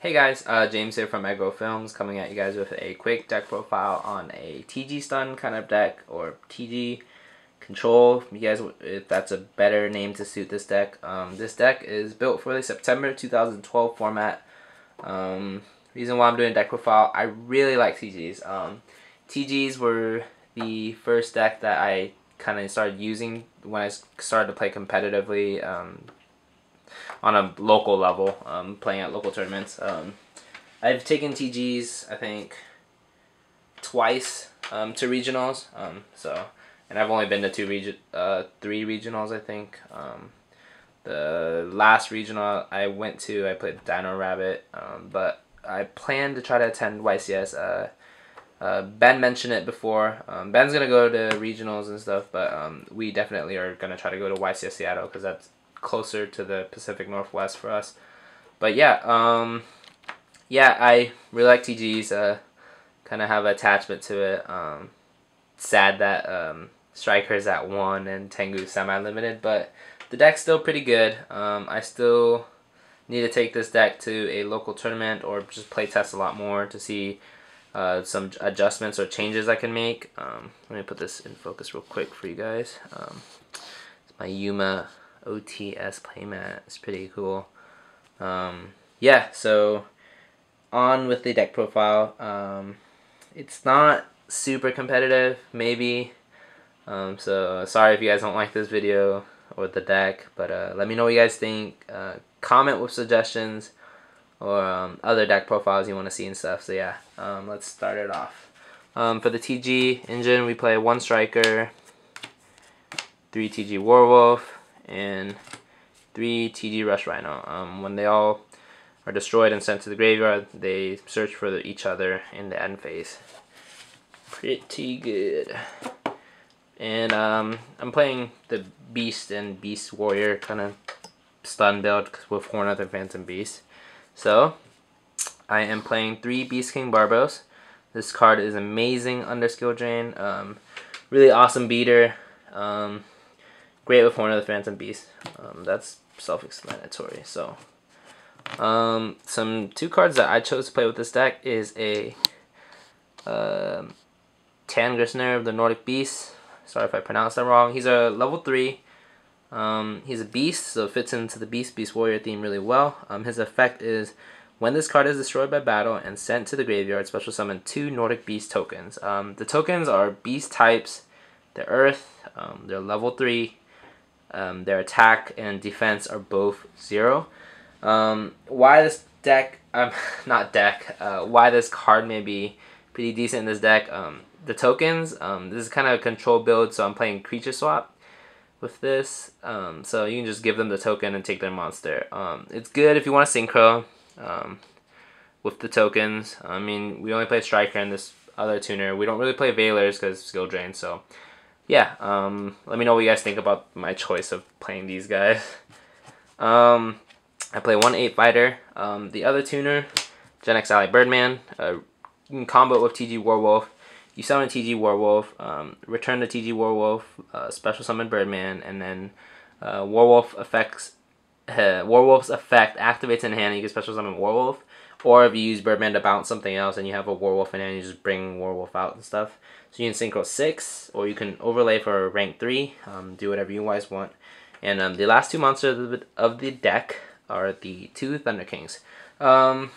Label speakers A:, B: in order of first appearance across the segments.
A: Hey guys, James here from Egro Films, coming at you guys with a quick deck profile on a TG stun kind of deck, or TG control, you guys, if that's a better name to suit this deck. This deck is built for the September 2012 format. Reason why I'm doing a deck profile, I really like TGs. TGs were the first deck that I kind of started using when I started to play competitively. On a local level, playing at local tournaments. I've taken TGs, I think, twice to regionals. And I've only been to three regionals, I think. The last regional I went to, I played Dino Rabbit, but I plan to try to attend YCS. Ben mentioned it before. Ben's gonna go to regionals and stuff, but we definitely are gonna try to go to YCS Seattle because that's closer to the Pacific Northwest for us. But yeah, yeah, I really like TGs. Kind of have an attachment to it. Sad that Striker's at 1 and Tengu's semi-limited, but the deck's still pretty good. I still need to take this deck to a local tournament or just play test a lot more to see some adjustments or changes I can make. Let me put this in focus real quick for you guys. It's my Yuma OTS playmat. It's pretty cool. Yeah, so on with the deck profile. It's not super competitive, maybe. So sorry if you guys don't like this video or the deck, but let me know what you guys think. Comment with suggestions or other deck profiles you want to see and stuff. So yeah, let's start it off. For the TG engine, we play 1 Striker, 3 TG Warwolf, and 3 TG Rush Rhino. When they all are destroyed and sent to the graveyard, they search for each other in the end phase. Pretty good. And I'm playing the Beast and Beast Warrior kind of stun build with Horn of the Phantom Beast. So I am playing 3 Beast King Barbos. This card is amazing under skill drain. Really awesome beater. Great with Horn of the Phantom Beast. That's self-explanatory. So, some 2 cards that I chose to play with this deck is a Tangrisner of the Nordic Beast. Sorry if I pronounced that wrong. He's a level 3. He's a beast, so it fits into the Beast Warrior theme really well. His effect is when this card is destroyed by battle and sent to the graveyard, special summon 2 Nordic Beast tokens. The tokens are beast types. They're Earth. They're level 3. Their attack and defense are both 0. Why this deck, why this card may be pretty decent in this deck, the tokens, this is kind of a control build, so I'm playing creature swap with this, so you can just give them the token and take their monster. It's good if you want to synchro with the tokens. I mean, we only play Striker and this other tuner. We don't really play Veilers because skill drain, so yeah, let me know what you guys think about my choice of playing these guys. I play 1 8 fighter. The other tuner, Gen X Ally Birdman. You can combo it with TG Warwolf. You summon TG Warwolf, return the TG Warwolf, special summon Birdman, and then Warwolf's effect activates in hand. You can special summon Warwolf, or if you use Birdman to bounce something else and you have a Warwolf in hand, you just bring Warwolf out and stuff. So you can synchro 6, or you can overlay for rank 3. Do whatever you guys want. And the last 2 monsters of the deck are the 2 Thunder Kings. I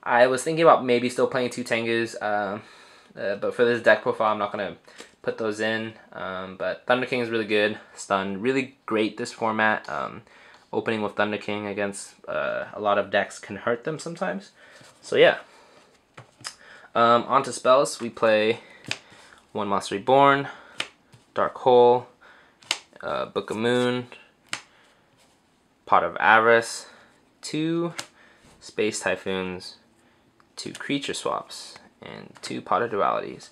A: was thinking about maybe still playing 2 Tengus, but for this deck profile, I'm not going to put those in. But Thunder King is really good. Stun, really great this format. Opening with Thunder King against a lot of decks can hurt them sometimes. So yeah. On to spells, we play 1 Monster Reborn, Dark Hole, Book of Moon, Pot of Avarice, 2 Space Typhoons, 2 Creature Swaps, and 2 Pot of Dualities.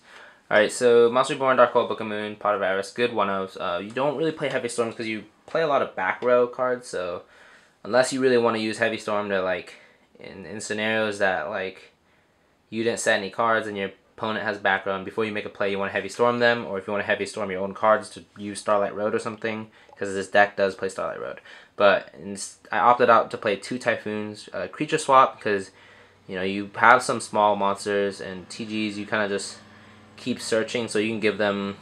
A: Alright, so Monster Reborn, Dark Hole, Book of Moon, Pot of Avarice, good 1-ofs. You don't really play Heavy Storms because you play a lot of back row cards, so unless you really want to use Heavy Storm to, like, in scenarios that, like, you didn't set any cards and you're opponent has back row, and before you make a play, you want to heavy storm them, or if you want to heavy storm your own cards to use Starlight Road or something, because this deck does play Starlight Road. But I opted out to play 2 Typhoons, creature swap, because you know you have some small monsters and TGs. You kind of just keep searching, so you can give them,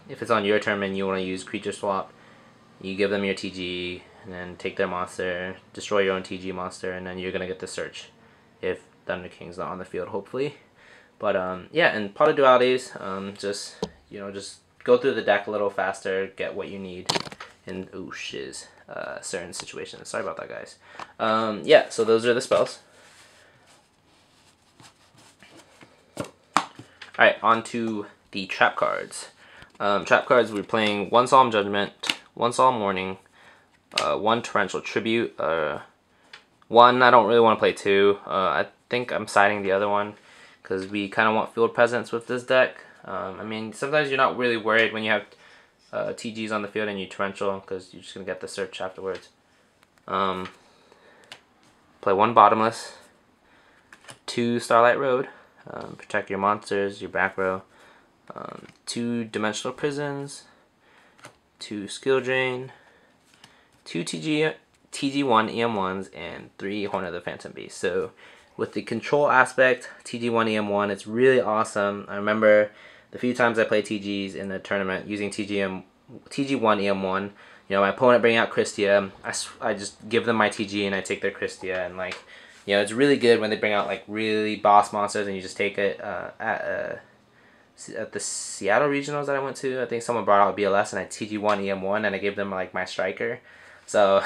A: if it's on your turn and you want to use creature swap, you give them your TG and then take their monster, destroy your own TG monster, and then you're gonna get the search if Thunder King's not on the field, hopefully. But yeah, and Pot of Dualities, just go through the deck a little faster, get what you need in certain situations. Sorry about that, guys. Yeah, so those are the spells. Alright, on to the trap cards. Trap cards, we're playing 1 Solemn Judgment, 1 Solemn Warning, 1 Torrential Tribute, 1, I don't really want to play 2. I think I'm siding the other one, because we kind of want field presence with this deck. I mean, sometimes you're not really worried when you have TGs on the field and you Torrential, because you're just going to get the search afterwards. Play 1 Bottomless, 2 Starlight Road, protect your monsters, your back row, 2 Dimensional Prisons, 2 Skill Drain, 2 TG1 EM1s, and 3 Horn of the Phantom Beast. So with the control aspect, TG1 EM1, it's really awesome. I remember the few times I played TGs in the tournament using TG1 EM1. You know, my opponent bringing out Christia, I just give them my TG and I take their Christia, and like, you know, it's really good when they bring out like really boss monsters and you just take it. At the Seattle regionals that I went to, I think someone brought out BLS and I TG1 EM1 and I gave them like my striker. So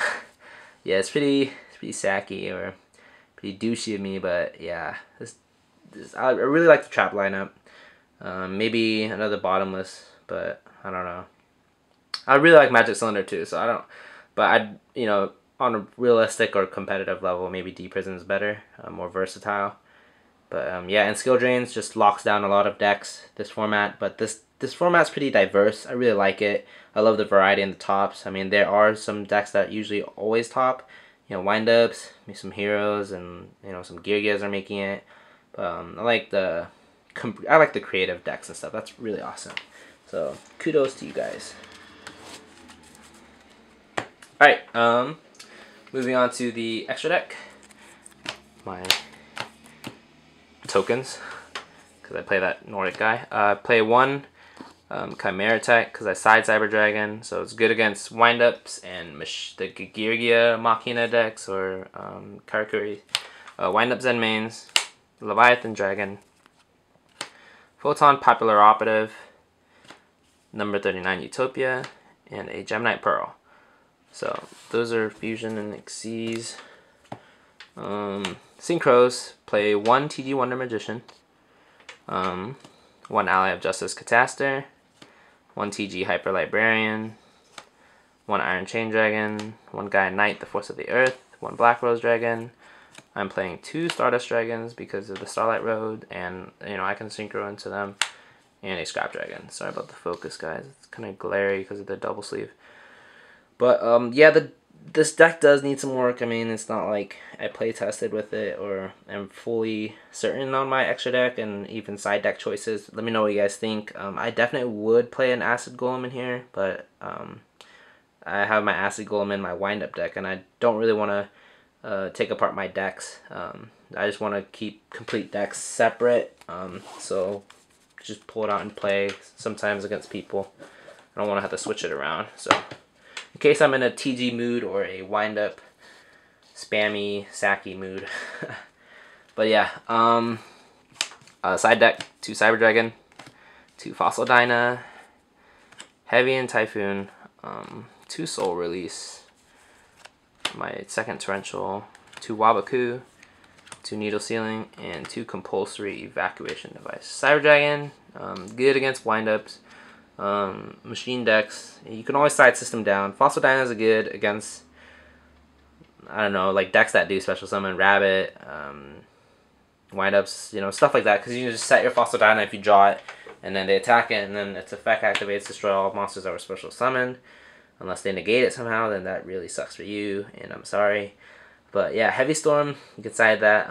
A: yeah, it's pretty sacky or pretty douchey of me, but yeah, I really like the trap lineup. Maybe another Bottomless, but I don't know. I really like Magic Cylinder too, so I don't. But you know, on a realistic or competitive level, maybe D Prison is better, more versatile. But yeah, and Skill Drains just locks down a lot of decks this format. But this format's pretty diverse. I really like it. I love the variety in the tops. I mean, there are some decks that usually always top. You know, windups, maybe some heroes, and you know, some Gears are making it. But I like the creative decks and stuff. That's really awesome. So kudos to you guys. All right, moving on to the extra deck. My tokens, because I play that Nordic guy. Play 1 Chimera Tech because I side Cyber Dragon, so it's good against windups and the Gigirgia Machina decks or Karakuri. Windups and mains, Leviathan Dragon, Photon Popular Operative, number 39 Utopia, and a Gemini Pearl. So those are Fusion and Xyz. Synchros, play 1 TG Wonder Magician, 1 Ally of Justice Cataster, 1 TG Hyper Librarian, 1 Iron Chain Dragon, 1 Gaia Knight, the Force of the Earth, 1 Black Rose Dragon. I'm playing 2 Stardust Dragons because of the Starlight Road, and you know I can synchro into them, and a Scrap Dragon. Sorry about the focus, guys. It's kind of glary because of the double sleeve. But yeah, this deck does need some work. I mean, it's not like I play tested with it or am fully certain on my extra deck and even side deck choices. Let me know what you guys think. I definitely would play an Acid Golem in here, but I have my Acid Golem in my wind-up deck, and I don't really want to take apart my decks. I just want to keep complete decks separate, so just pull it out and play sometimes against people. I don't want to have to switch it around, so in case I'm in a TG mood or a wind-up, spammy, sacky mood. But yeah, side deck, 2 Cyber Dragon, 2 Fossil Dyna, Heavy and Typhoon, 2 Soul Release, my second Torrential, 2 Wabaku, 2 Needle Sealing, and 2 Compulsory Evacuation Device. Cyber Dragon, good against wind-ups. Machine decks, you can always side system down. Fossil Dynas are good against, I don't know, like decks that do special summon, Rabbit, windups, you know, stuff like that, because you can just set your Fossil Dyna if you draw it, and then they attack it, and then its effect activates, destroy all monsters that were special summoned. Unless they negate it somehow, then that really sucks for you, and I'm sorry. But yeah, Heavy Storm, you can side that.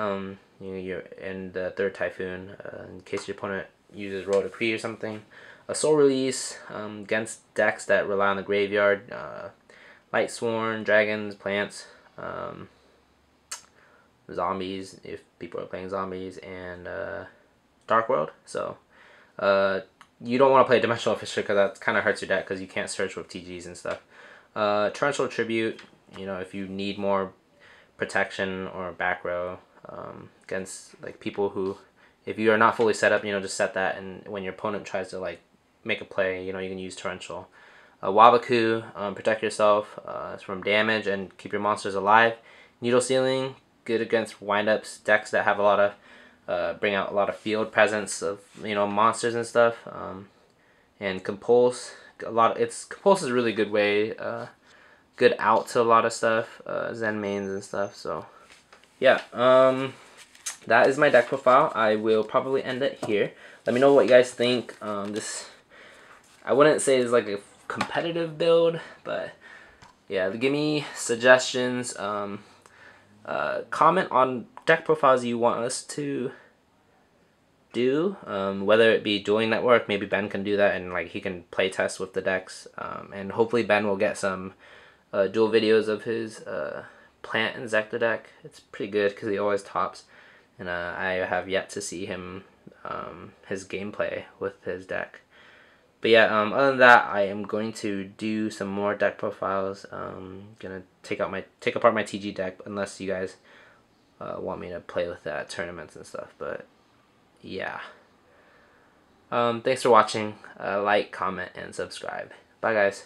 A: You're in the 3rd Typhoon, in case your opponent uses Roll Decree or something. A Soul Release against decks that rely on the graveyard. Light Sworn, dragons, plants, zombies if people are playing zombies, and Dark World. So you don't want to play Dimensional Fisher because that kind of hurts your deck because you can't search with TGs and stuff. Torrential Tribute, you know, if you need more protection or back row against like people who, if you are not fully set up, you know, just set that, and when your opponent tries to like make a play, you know, you can use Torrential. Wabaku, protect yourself from damage and keep your monsters alive. Needle Sealing, good against windups, decks that have a lot of, bring out a lot of field presence of, you know, monsters and stuff. And Compulse, Compulse is a really good way, good out to a lot of stuff, Zen mains and stuff. So yeah, that is my deck profile. I will probably end it here. Let me know what you guys think. This, I wouldn't say it's like a competitive build, but yeah, give me suggestions. Comment on deck profiles you want us to do, whether it be dueling network. Maybe Ben can do that, and like he can play test with the decks, and hopefully Ben will get some dual videos of his plant and Zecta deck. It's pretty good because he always tops, and I have yet to see him his gameplay with his deck. But yeah, other than that, I am going to do some more deck profiles. Gonna take apart my TG deck, unless you guys want me to play with that at tournaments and stuff. But yeah, thanks for watching. Like, comment, and subscribe. Bye, guys.